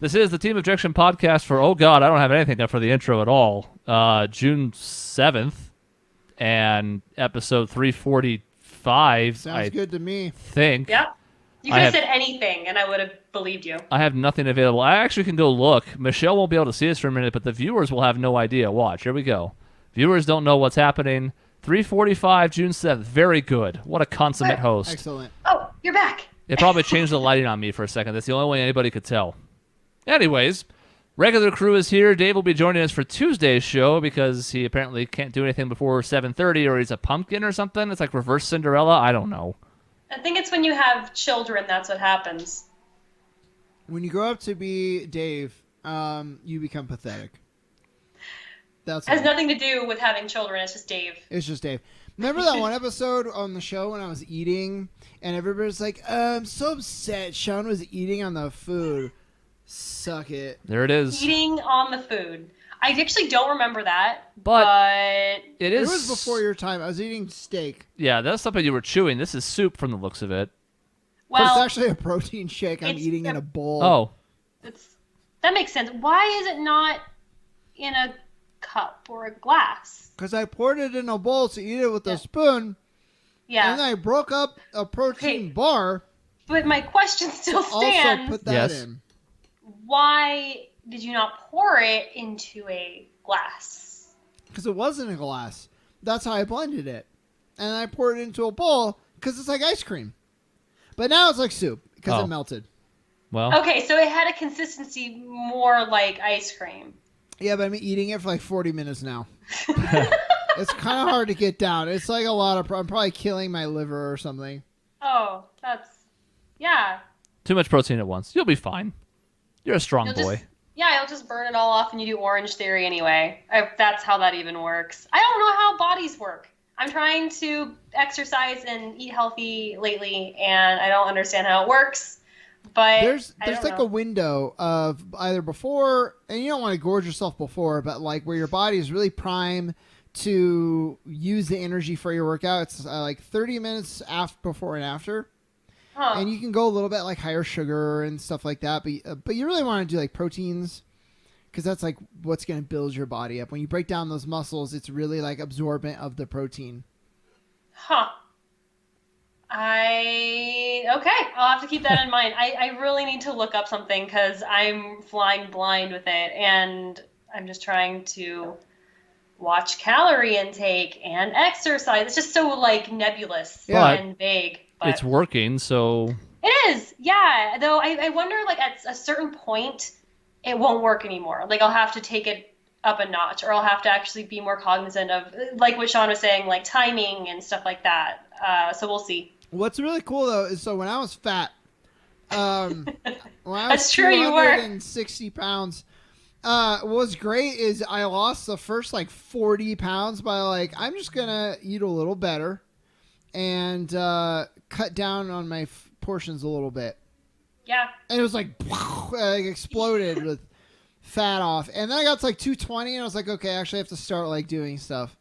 This is the Team Objection podcast for, oh God, I don't have anything up for the intro at all. June 7th and episode 345. Sounds good to me. Think. Yeah. You could have said anything and I would have believed you. I have nothing available. I actually can go look. Michelle won't be able to see us for a minute, but the viewers will have no idea. Watch. Here we go. Viewers don't know what's happening. 3:45, June 7th. Very good. What a consummate host. Excellent. Oh, you're back. It probably changed the lighting on me for a second. That's the only way anybody could tell. Anyways, regular crew is here. Dave will be joining us for Tuesday's show because he apparently can't do anything before 7:30 or he's a pumpkin or something. It's like reverse Cinderella. I don't know. I think it's when you have children, that's what happens. When you grow up to be Dave, you become pathetic. That's It has nothing to do with having children. It's just Dave. It's just Dave. Remember that one episode on the show when I was eating and everybody's like, I'm so upset Shaun was eating on the food. Suck it. There it is. Eating on the food. I actually don't remember that, But It was before your time. I was eating steak. Yeah, that's something you were chewing. This is soup from the looks of it. But it's well, actually a protein shake I'm eating in a bowl. Oh. That makes sense. Why is it not in a cup or a glass? Because I poured it in a bowl to eat it with a spoon. Yeah. And then I broke up a protein bar. But my question still stands. Also put that in. Why did you not pour it into a glass? Because it wasn't a glass. That's how I blended it. And I poured it into a bowl because it's like ice cream. But now it's like soup because it melted. Well. Okay, so it had a consistency more like ice cream. Yeah, but I'm eating it for like 40 minutes now. It's kind of hard to get down. It's like a lot of... I'm probably killing my liver or something. Oh, yeah. Too much protein at once. You'll be fine. You're a strong boy. You'll just burn it all off and you do Orange Theory anyway. That's how that even works. I don't know how bodies work. I'm trying to exercise and eat healthy lately, and I don't understand how it works. But there's like a window of either before, and you don't want to gorge yourself before, but like where your body is really prime to use the energy for your workout. It's like 30 minutes before and after. Huh. And you can go a little bit like higher sugar and stuff like that, but you really want to do like proteins because that's like what's going to build your body up. When you break down those muscles, it's really like absorbent of the protein. Huh. Okay, I'll have to keep that in mind. I really need to look up something because I'm flying blind with it, and I'm just trying to watch calorie intake and exercise. It's just so like nebulous and vague. But it's working, so... It is, yeah. Though I wonder, like, at a certain point, it won't work anymore. Like, I'll have to take it up a notch, or I'll have to actually be more cognizant of, like what Shaun was saying, like timing and stuff like that. So we'll see. What's really cool, though, is so when I was fat, when I was That's true, you were. 260 pounds, what was great is I lost the first, like, 40 pounds by, like, I'm just going to eat a little better and cut down on my portions a little bit. Yeah. And it was like exploded with fat off. And then I got to like 220 and I was like, okay, actually I have to start like doing stuff.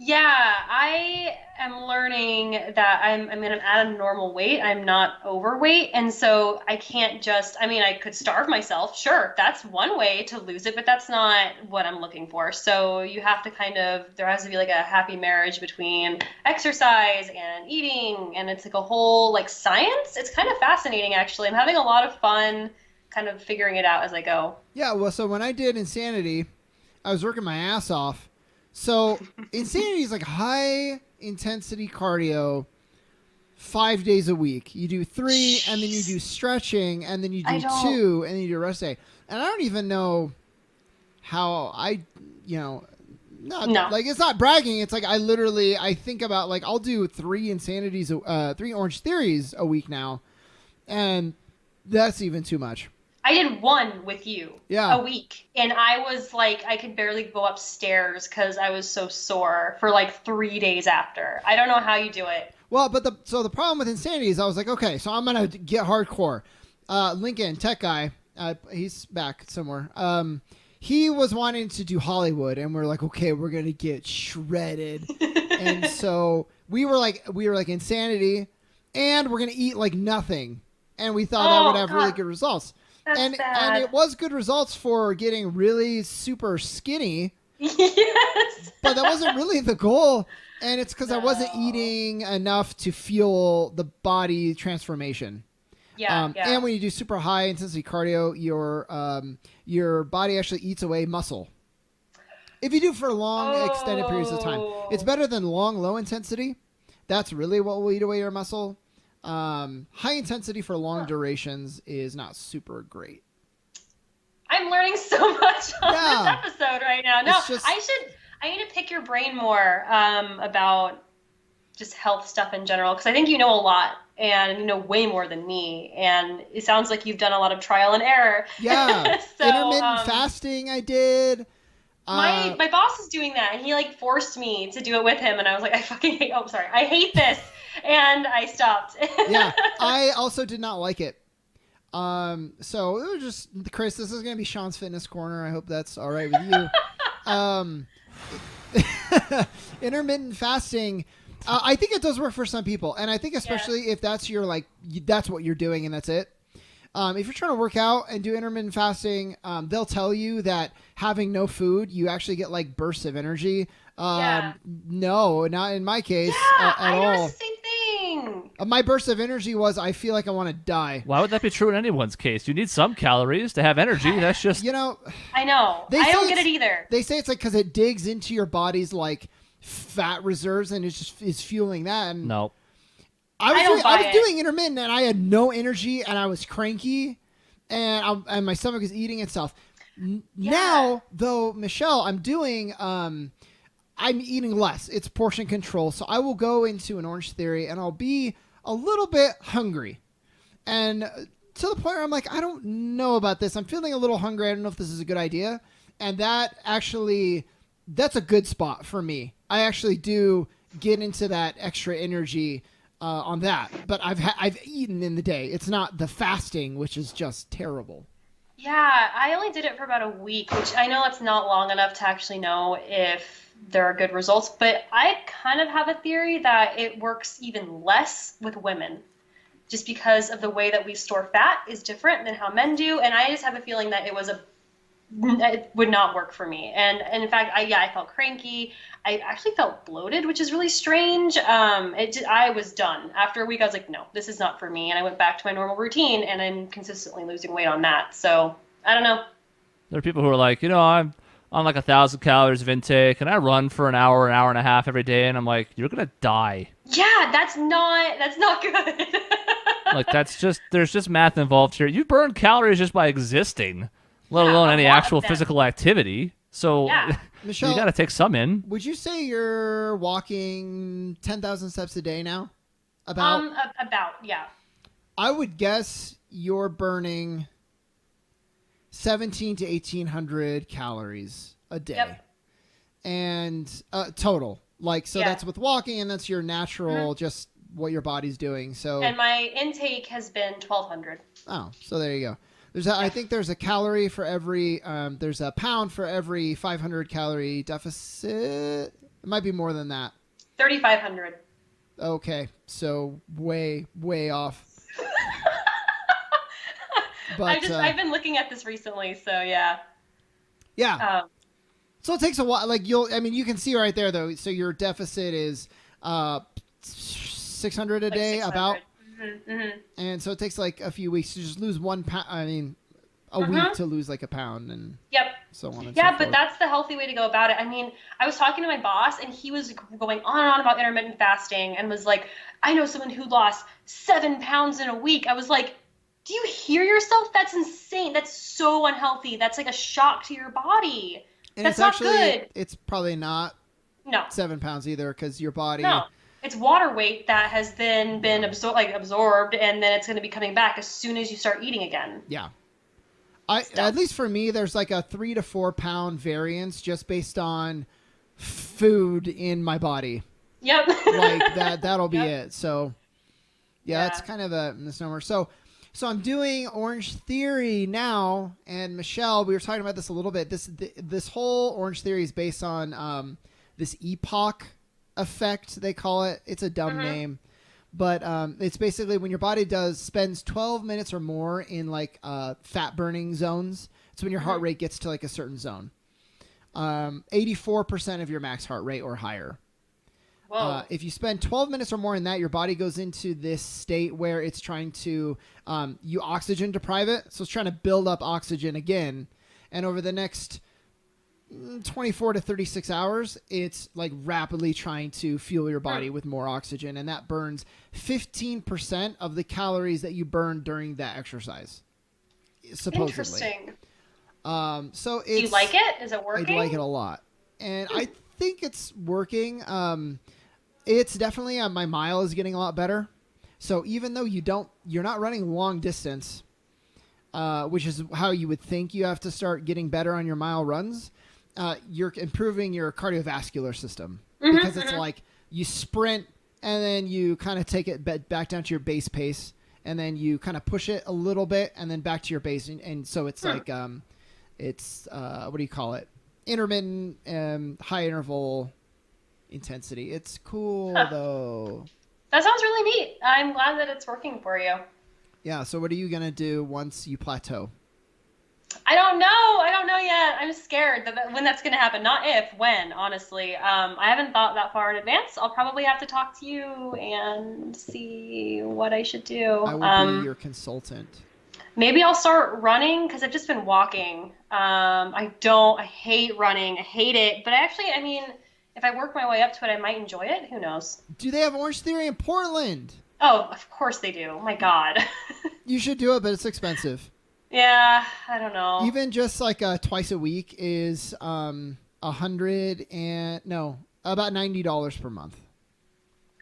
Yeah, I am learning that I'm at a normal weight. I'm not overweight. And so I can't I could starve myself. Sure, that's one way to lose it, but that's not what I'm looking for. So you have to there has to be like a happy marriage between exercise and eating. And it's like a whole like science. It's kind of fascinating, actually. I'm having a lot of fun kind of figuring it out as I go. Yeah, well, so when I did Insanity, I was working my ass off. So Insanity is like high intensity cardio 5 days a week. You do 3 and then you do stretching and then you do 2 and then you do a rest day. And I don't even know how like it's not bragging. It's like I think about like I'll do 3 Insanities, 3 Orange Theories a week now. And that's even too much. I did 1 with you a week, and I was like, I could barely go upstairs because I was so sore for like 3 days after. I don't know how you do it. Well, but the problem with Insanity is I was like, okay, so I'm going to get hardcore. Lincoln, tech guy, he's back somewhere. He was wanting to do Hollywood, and we're like, okay, we're going to get shredded. And so we were like Insanity, and we're going to eat like nothing. And we thought that would have really good results. and sad. it was good results for getting really super skinny, Yes. but that wasn't really the goal. And it's because I wasn't eating enough to fuel the body transformation. Yeah, yeah. And when you do super high intensity cardio, your body actually eats away muscle. If you do for long extended periods of time, it's better than long low intensity. That's really what will eat away your muscle. High intensity for long durations is not super great. I'm learning so much on this episode right now. No, I need to pick your brain more about just health stuff in general, because I think you know a lot and you know way more than me. And it sounds like you've done a lot of trial and error. Yeah, so, intermittent fasting I did. My boss is doing that, and he like forced me to do it with him, and I was like, I hate this, and I stopped. Yeah, I also did not like it. So it was just, Chris, this is going to be Shaun's Fitness Corner. I hope that's all right with you. Intermittent fasting, I think it does work for some people, and I think especially if that's that's what you're doing and that's it. If you're trying to work out and do intermittent fasting, they'll tell you that having no food, you actually get like bursts of energy. No, not in my case at all. I noticed the same thing. My burst of energy was, I feel like I want to die. Why would that be true in anyone's case? You need some calories to have energy. That's just... I know. I don't get it either. They say it's like because it digs into your body's like fat reserves and it just is fueling that. And no. I was doing intermittent and I had no energy and I was cranky and my stomach was eating itself. Now, though, Michelle, I'm eating less. It's portion control. So I will go into an Orange Theory and I'll be a little bit hungry. And to the point where I'm like, I don't know about this. I'm feeling a little hungry. I don't know if this is a good idea. And that's a good spot for me. I actually do get into that extra energy on that. But I've eaten in the day. It's not the fasting, which is just terrible. Yeah, I only did it for about a week, which I know it's not long enough to actually know if there are good results, but I kind of have a theory that it works even less with women, just because of the way that we store fat is different than how men do, and I just have a feeling that it would not work for me. And in fact, I felt cranky. I actually felt bloated, which is really strange. I was done. After a week, I was like, no, this is not for me. And I went back to my normal routine, and I'm consistently losing weight on that. So I don't know. There are people who are like, I'm on like 1,000 calories of intake, and I run for an hour and a half every day, and I'm like, you're gonna die. Yeah, that's not good. Like there's just math involved here. You burn calories just by existing, let alone any actual physical activity. So Michelle, you got to take some in. Would you say you're walking 10,000 steps a day now? About, yeah. I would guess you're burning 1,700 to 1,800 calories a day. Yep. And total. That's with walking, and that's your natural, just what your body's doing. So. And my intake has been 1,200. Oh, so there you go. I think there's a calorie for every, there's a pound for every 500 calorie deficit. It might be more than that. 3,500. Okay. So way, way off. But I've been looking at this recently. So yeah. Yeah. So it takes a while. You can see right there though. So your deficit is, 600 a day 600. About. Mm-hmm. And so it takes like a few weeks to just lose 1 pound. A week to lose like a pound and so on and so forth. But that's the healthy way to go about it. I was talking to my boss and he was going on and on about intermittent fasting and was like, I know someone who lost 7 pounds in a week. I was like, do you hear yourself? That's insane. That's so unhealthy. That's like a shock to your body. And that's not good. It's probably not 7 pounds either because your body... No. It's water weight that has then been absorbed, and then it's going to be coming back as soon as you start eating again. Yeah. At least for me, there's like a 3 to 4 pound variance just based on food in my body. Yep. That'll be it. So, that's kind of a misnomer. So I'm doing Orange Theory now, and Michelle, we were talking about this a little bit. This whole Orange Theory is based on this epoch effect, they call it. It's a dumb name, But it's basically when your body spends 12 minutes or more in like fat burning zones. It's when your heart rate gets to like a certain zone. 84% of your max heart rate or higher. Whoa. If you spend 12 minutes or more in that, your body goes into this state where it's trying to you oxygen deprive it. So it's trying to build up oxygen again. And over the next 24 to 36 hours, it's like rapidly trying to fuel your body with more oxygen. And that burns 15% of the calories that you burn during that exercise. Supposedly. Interesting. So it's, do you like it? Is it working? I like it a lot. And I think it's working. It's definitely my mile is getting a lot better. So even though you're not running long distance, which is how you would think you have to start getting better on your mile runs, you're improving your cardiovascular system because it's like you sprint and then you kind of take it back down to your base pace and then you kind of push it a little bit and then back to your base. And so it's like, it's, what do you call it? Intermittent, high interval intensity. It's cool though. That sounds really neat. I'm glad that it's working for you. Yeah. So what are you going to do once you plateau? I don't know. I don't know yet. I'm scared when that's going to happen. Not if, when, honestly. I haven't thought that far in advance. I'll probably have to talk to you and see what I should do. I will be your consultant. Maybe I'll start running because I've just been walking. I hate running. I hate it. But actually, I mean, if I work my way up to it, I might enjoy it. Who knows? Do they have Orange Theory in Portland? Oh, of course they do. Oh my God. You should do it, but it's expensive. Yeah, I don't know. Even just like twice a week is about $90 per month.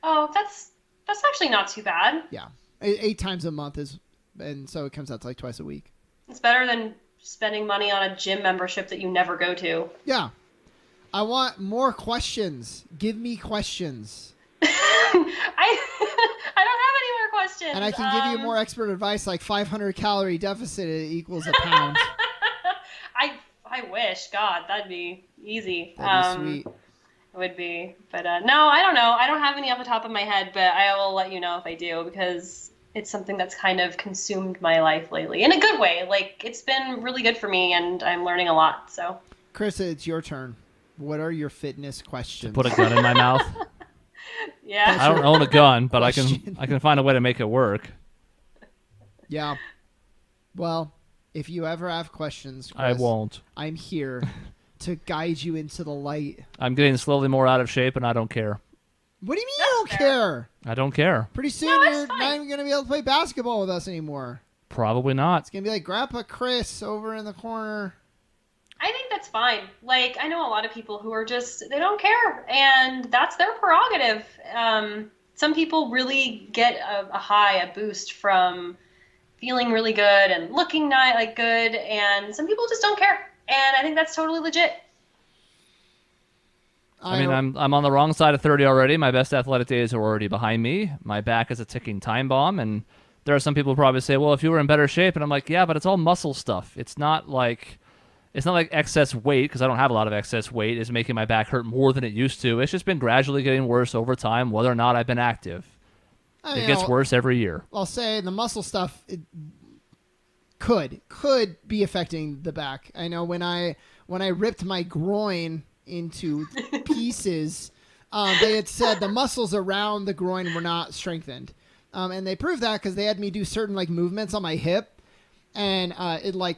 Oh, that's actually not too bad. Yeah, 8 times a month is, and so it comes out to like twice a week. It's better than spending money on a gym membership that you never go to. Yeah, I want more questions. Give me questions. I don't have any more questions. And I can give you more expert advice, like 500 calorie deficit equals a pound. I wish. God, that'd be easy. That'd be sweet. It would be. But no, I don't know. I don't have any off the top of my head, but I will let you know if I do because it's something that's kind of consumed my life lately in a good way. Like, it's been really good for me and I'm learning a lot. So, Chris, it's your turn. What are your fitness questions? Put a gun in my mouth. Yeah. I don't own a gun, but I can find a way to make it work. Yeah. Well, if you ever have questions, Chris, I won't. I'm here to guide you into the light. I'm getting slowly more out of shape, and I don't care. What do you mean you don't care? I don't care. Pretty soon you're not even going to be able to play basketball with us anymore. Probably not. It's going to be like Grandpa Chris over in the corner. I think that's fine. Like, I know a lot of people who are just, they don't care, and that's their prerogative. Some people really get a boost from feeling really good and looking good, and some people just don't care, and I think that's totally legit. I mean, I'm on the wrong side of 30 already. My best athletic days are already behind me. My back is a ticking time bomb, and there are some people who probably say, well, if you were in better shape, and I'm like, yeah, but it's all muscle stuff. It's not like excess weight, because I don't have a lot of excess weight, is making my back hurt more than it used to. It's just been gradually getting worse over time, whether or not I've been active. It gets worse every year. I'll say the muscle stuff could be affecting the back. I know when I ripped my groin into pieces, they had said the muscles around the groin were not strengthened. And they proved that because they had me do certain movements on my hip. And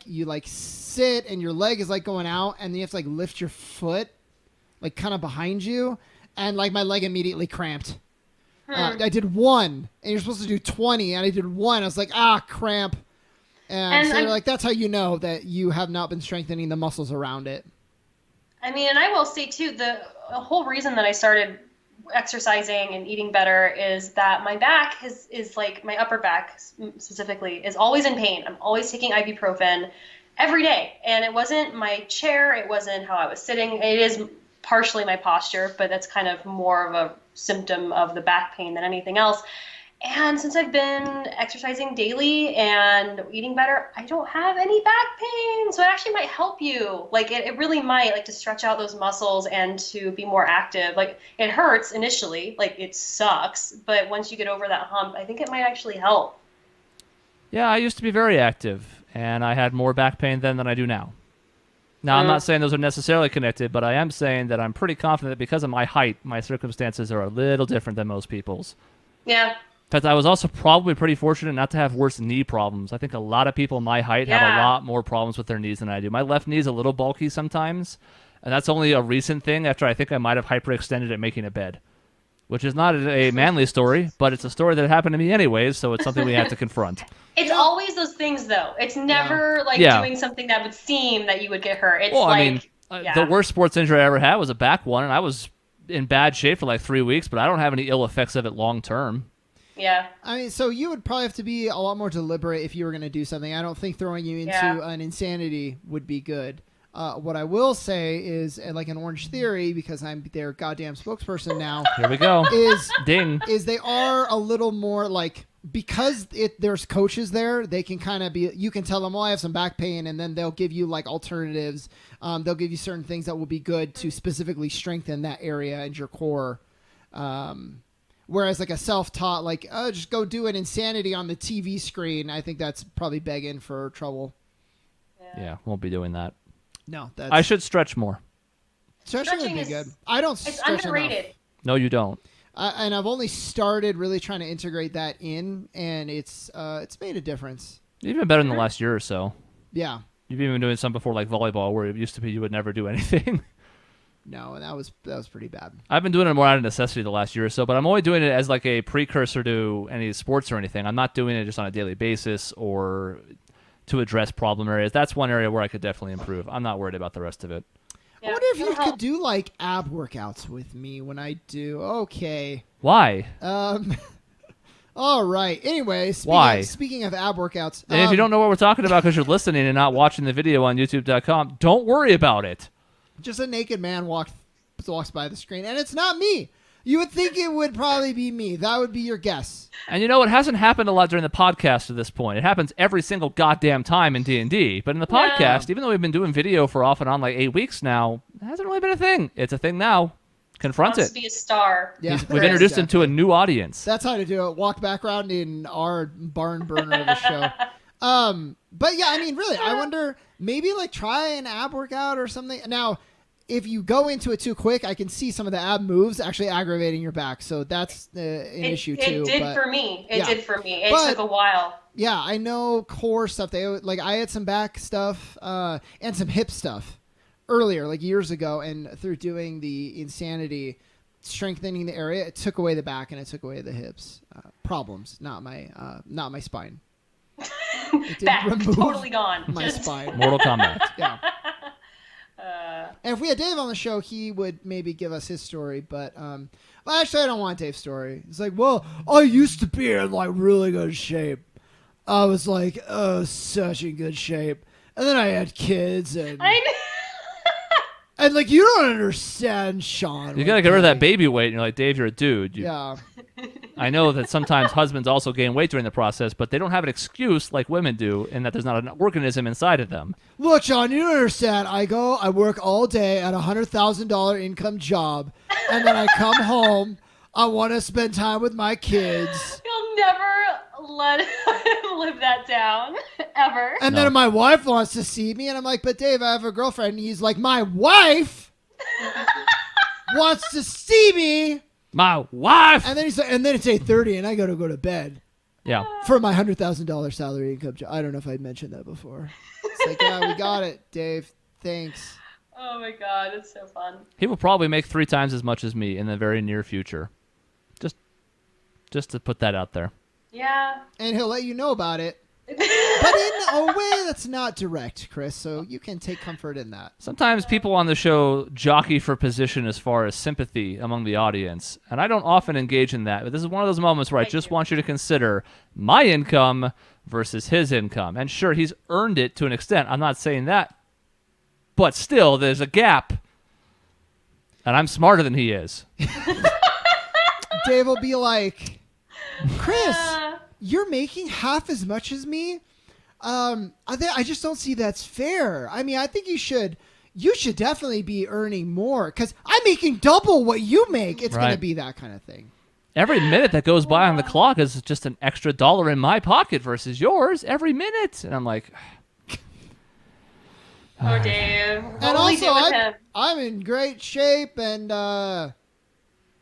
you sit and your leg is going out and then you have to lift your foot kind of behind you, and my leg immediately cramped. I did 1 and you're supposed to do 20 and I did 1. I was like, cramp. And so they're like, that's how you know that you have not been strengthening the muscles around it. I mean, and I will say too, the whole reason that I started exercising and eating better is that my back is my upper back specifically is always in pain. I'm always taking ibuprofen every day, and it wasn't my chair, it wasn't how I was sitting. It is partially my posture, but that's kind of more of a symptom of the back pain than anything else. And since I've been exercising daily and eating better, I don't have any back pain. So it actually might help you. Like it really might, like to stretch out those muscles and to be more active. Like it hurts initially, like it sucks, but once you get over that hump, I think it might actually help. Yeah, I used to be very active, and I had more back pain then than I do now. Now, I'm not saying those are necessarily connected, but I am saying that I'm pretty confident that because of my height, my circumstances are a little different than most people's. Yeah. In fact, I was also probably pretty fortunate not to have worse knee problems. I think a lot of people my height have a lot more problems with their knees than I do. My left knee is a little bulky sometimes, and that's only a recent thing after I think I might have hyperextended at making a bed, which is not a manly story, but it's a story that happened to me anyways, so it's something we have to confront. It's always those things, though. It's never doing something that would seem that you would get hurt. It's the worst sports injury I ever had was a back one, and I was in bad shape for like 3 weeks, but I don't have any ill effects of it long term. Yeah. I mean, so you would probably have to be a lot more deliberate if you were going to do something. I don't think throwing you into an insanity would be good. What I will say is, like an Orange Theory, because I'm their goddamn spokesperson now. Here we go. Is they are a little more like, because there's coaches there, they can kind of be, you can tell them, I have some back pain, and then they'll give you like alternatives. They'll give you certain things that will be good to specifically strengthen that area and your core. Whereas like a self-taught, like, just go do an insanity on the TV screen, I think that's probably begging for trouble. Yeah, won't be doing that. No, that's... I should stretch more. Stretching would be good. I don't It's stretch underrated. enough. No, you don't. And I've only started really trying to integrate that in, and it's made a difference. You've been better in the last year or so. Yeah. You've even been doing some before, like volleyball, where it used to be you would never do anything. No, and that was pretty bad. I've been doing it more out of necessity the last year or so, but I'm only doing it as like a precursor to any sports or anything. I'm not doing it just on a daily basis or to address problem areas. That's one area where I could definitely improve. I'm not worried about the rest of it. Yeah, I wonder if you could do like ab workouts with me when I do. Okay. Why? All right. Anyway, speaking of ab workouts. And if you don't know what we're talking about because you're listening and not watching the video on YouTube.com, don't worry about it. Just a naked man walks by the screen, and it's not me. You would think it would probably be me. That would be your guess. And you know, it hasn't happened a lot during the podcast to this point. It happens every single goddamn time in D&D. But in the podcast, even though we've been doing video for off and on like 8 weeks now, it hasn't really been a thing. It's a thing now. Confront it. Wants to be a star. Yeah, We've introduced him to a new audience. That's how to do it. Walk background in our barn burner of a show. But yeah, I mean, really, I wonder, maybe like try an ab workout or something. Now, if you go into it too quick, I can see some of the ab moves actually aggravating your back. So that's an issue too. It did for me. It took a while. Yeah, I know core stuff. I had some back stuff and some hip stuff earlier, like years ago, and through doing the insanity, strengthening the area, it took away the back and it took away the hips problems. Not my spine. It did back remove totally gone. My spine. Mortal Kombat. Yeah. And if we had Dave on the show, he would maybe give us his story. But well, actually, I don't want Dave's story. It's like, well, I used to be in like really good shape. I was like, such in good shape, and then I had kids, and and like you don't understand, Shaun. You gotta get rid of that baby weight, and you're like, Dave, you're a dude. Yeah. I know that sometimes husbands also gain weight during the process, but they don't have an excuse like women do in that there's not an organism inside of them. Look, Shaun, you don't understand. I work all day at a $100,000 income job, and then I come home. I want to spend time with my kids. You'll never let him live that down, ever. And then my wife wants to see me, and I'm like, but Dave, I have a girlfriend. And he's like, my wife wants to see me. My wife. And then he's like, and then it's 8:30, and I gotta go to bed. Yeah. For my $100,000 salary income job. I don't know if I'd mentioned that before. It's like, yeah, we got it, Dave. Thanks. Oh my god, it's so fun. He will probably make 3 times as much as me in the very near future. Just to put that out there. Yeah. And he'll let you know about it. But in a way that's not direct, Chris, so you can take comfort in that. Sometimes people on the show jockey for position as far as sympathy among the audience, and I don't often engage in that, but this is one of those moments where I just want you to consider my income versus his income. And sure, he's earned it to an extent. I'm not saying that, but still, there's a gap, and I'm smarter than he is. Dave will be like, Chris, you're making half as much as me. I just don't see that's fair. I mean, I think you should definitely be earning more because I'm making double what you make. It's going to be that kind of thing. Every minute that goes by on the clock is just an extra dollar in my pocket versus yours every minute. And I'm like... Oh, Dave. What and will we do with also, him? I'm in great shape, and I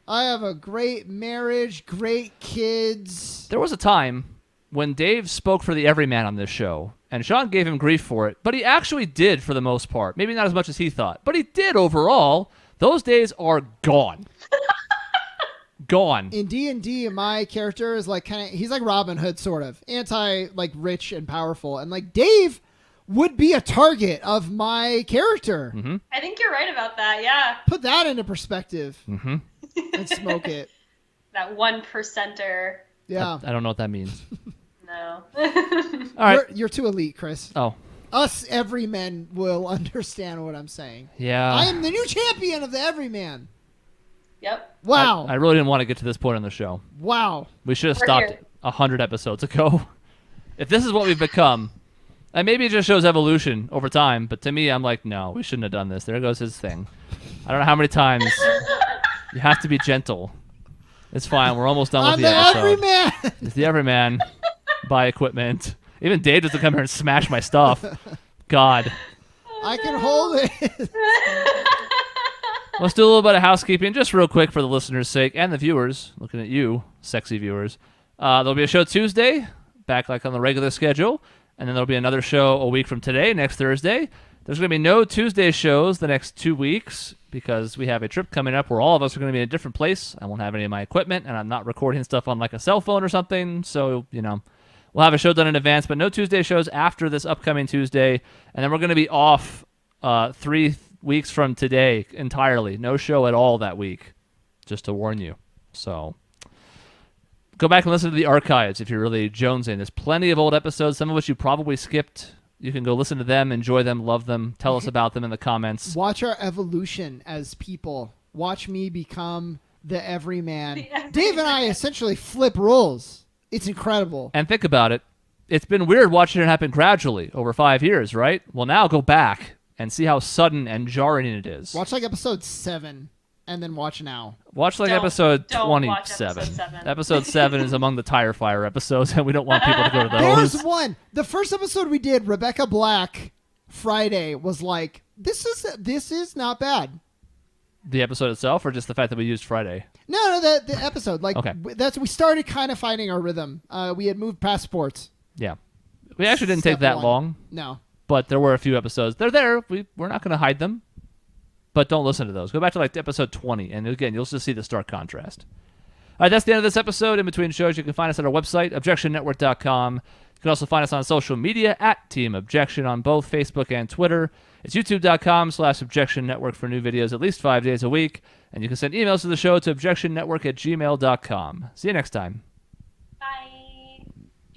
have a great marriage, great kids. There was a time when Dave spoke for the everyman on this show, and Shaun gave him grief for it, but he actually did for the most part. Maybe not as much as he thought, but he did overall. Those days are gone. Gone. In D&D, my character is like he's like Robin Hood, sort of like rich and powerful, and like Dave would be a target of my character. Mm-hmm. I think you're right about that, yeah. Put that into perspective and smoke it. That 1%er. Yeah. I don't know what that means. No. All right. You're too elite, Chris. Oh. Us everymen will understand what I'm saying. Yeah. I am the new champion of the everyman. Yep. Wow. I really didn't want to get to this point in the show. Wow. We should have We're stopped here. 100 episodes ago. If this is what we've become... And maybe it just shows evolution over time, but to me, I'm like, no, we shouldn't have done this. There goes his thing. I don't know how many times. You have to be gentle. It's fine. We're almost done with the episode. Everyman. It's the everyman. Buy equipment. Even Dave doesn't come here and smash my stuff. God. I can hold it. Let's do a little bit of housekeeping, just real quick for the listeners' sake and the viewers. Looking at you, sexy viewers. There'll be a show Tuesday, back like on the regular schedule. And then there'll be another show a week from today, next Thursday. There's going to be no Tuesday shows the next 2 weeks because we have a trip coming up where all of us are going to be in a different place. I won't have any of my equipment, and I'm not recording stuff on like a cell phone or something. So, we'll have a show done in advance, but no Tuesday shows after this upcoming Tuesday. And then we're going to be off 3 weeks from today entirely. No show at all that week, just to warn you. So... Go back and listen to the archives if you're really jonesing. There's plenty of old episodes, some of which you probably skipped. You can go listen to them, enjoy them, love them. Tell us about them in the comments. Watch our evolution as people. Watch me become the everyman. Dave and I essentially flip roles. It's incredible. And think about it. It's been weird watching it happen gradually over 5 years, right? Well, now go back and see how sudden and jarring it is. Watch like episode 7. And then watch now. Watch like episode 27. Episode 7 is among the tire fire episodes, and we don't want people to go to those. There's one. The first episode we did, Rebecca Black, Friday, was like, this is not bad. The episode itself, or just the fact that we used Friday? No, the episode. Like, okay. We started kind of finding our rhythm. We had moved past sports. Yeah. We actually didn't take that long. No. But there were a few episodes. They're there. We're not going to hide them. But don't listen to those. Go back to like episode 20, and again, you'll just see the stark contrast. All right, that's the end of this episode. In between shows, you can find us at our website, objectionnetwork.com. You can also find us on social media at Team Objection on both Facebook and Twitter. It's youtube.com/Objection Network for new videos at least 5 days a week. And you can send emails to the show to objectionnetwork@gmail.com. See you next time.